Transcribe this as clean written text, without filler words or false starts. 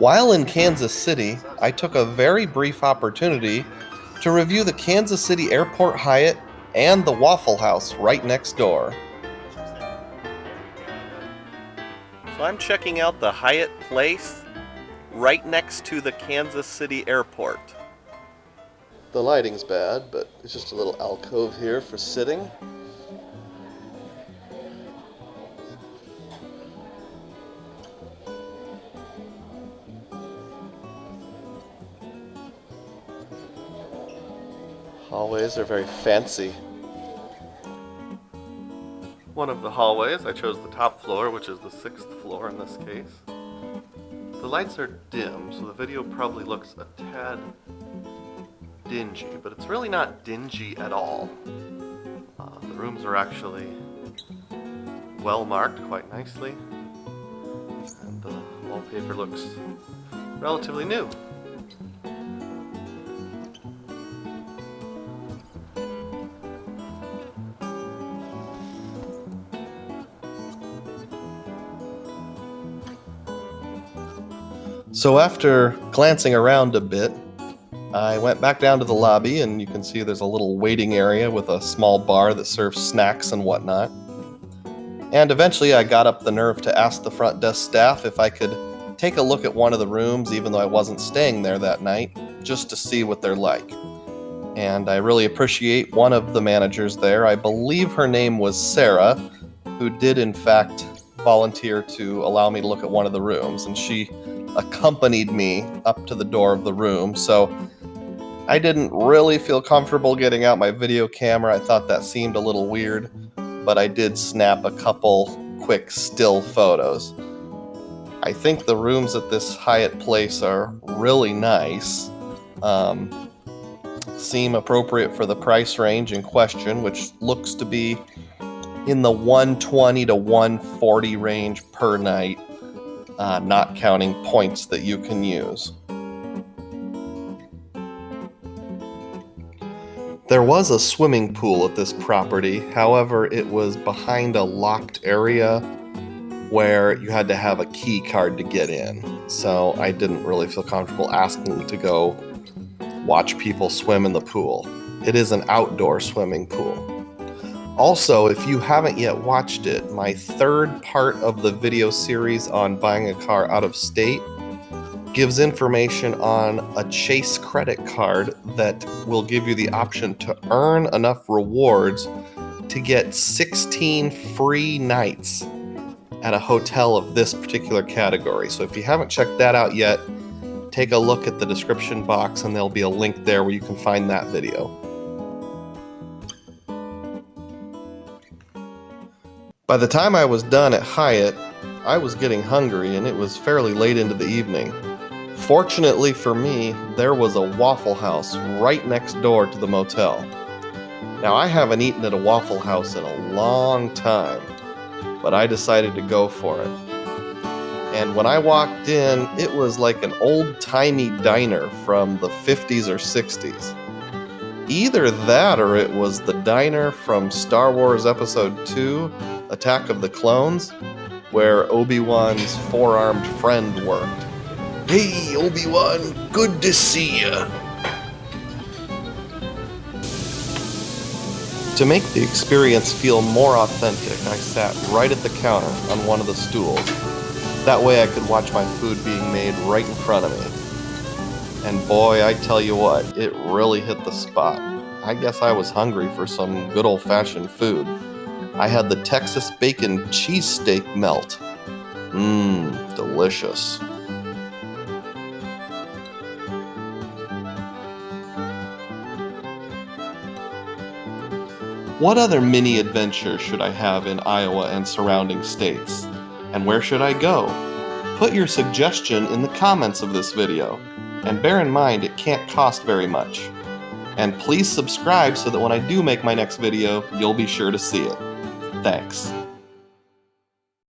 While in Kansas City, I took a very brief opportunity to review the Kansas City Airport Hyatt and the Waffle House right next door. So I'm checking out the Hyatt Place right next to the Kansas City Airport. The lighting's bad, but it's just a little alcove here for sitting. Hallways are very fancy. One of the hallways, I chose the top floor, which is the 6th floor in this case. The lights are dim, so the video probably looks a tad dingy, but it's really not dingy at all. The rooms are actually well marked quite nicely, and the wallpaper looks relatively new. So after glancing around a bit, I went back down to the lobby, and you can see there's a little waiting area with a small bar that serves snacks and whatnot. And eventually I got up the nerve to ask the front desk staff if I could take a look at one of the rooms, even though I wasn't staying there that night, just to see what they're like. And I really appreciate one of the managers there. I believe her name was Sarah, who did in fact volunteer to allow me to look at one of the rooms, and she accompanied me up to the door of the room. So I didn't really feel comfortable getting out my video camera. I thought that seemed a little weird, but I did snap a couple quick still photos. I think the rooms at this Hyatt Place are really nice. Seem appropriate for the price range in question, which looks to be in the $120 to $140 range per night. Not counting points that you can use. There was a swimming pool at this property, however, it was behind a locked area where you had to have a key card to get in, so I didn't really feel comfortable asking to go watch people swim in the pool. It is an outdoor swimming pool. Also, if you haven't yet watched it, my third part of the video series on buying a car out of state gives information on a Chase credit card that will give you the option to earn enough rewards to get 16 free nights at a hotel of this particular category. So if you haven't checked that out yet, take a look at the description box and there'll be a link there where you can find that video. By the time I was done at Hyatt, I was getting hungry and it was fairly late into the evening. Fortunately for me, there was a Waffle House right next door to the motel. Now, I haven't eaten at a Waffle House in a long time, but I decided to go for it. And when I walked in, it was like an old-timey diner from the 50s or 60s. Either that or it was the diner from Star Wars Episode 2, Attack of the Clones, where Obi-Wan's four-armed friend worked. Hey, Obi-Wan, good to see ya. To make the experience feel more authentic, I sat right at the counter on one of the stools. That way I could watch my food being made right in front of me. And boy, I tell you what, it really hit the spot. I guess I was hungry for some good old-fashioned food. I had the Texas bacon cheesesteak melt. Delicious. What other mini adventure should I have in Iowa and surrounding states? And where should I go? Put your suggestion in the comments of this video. And bear in mind, it can't cost very much. And please subscribe so that when I do make my next video, you'll be sure to see it. Thanks.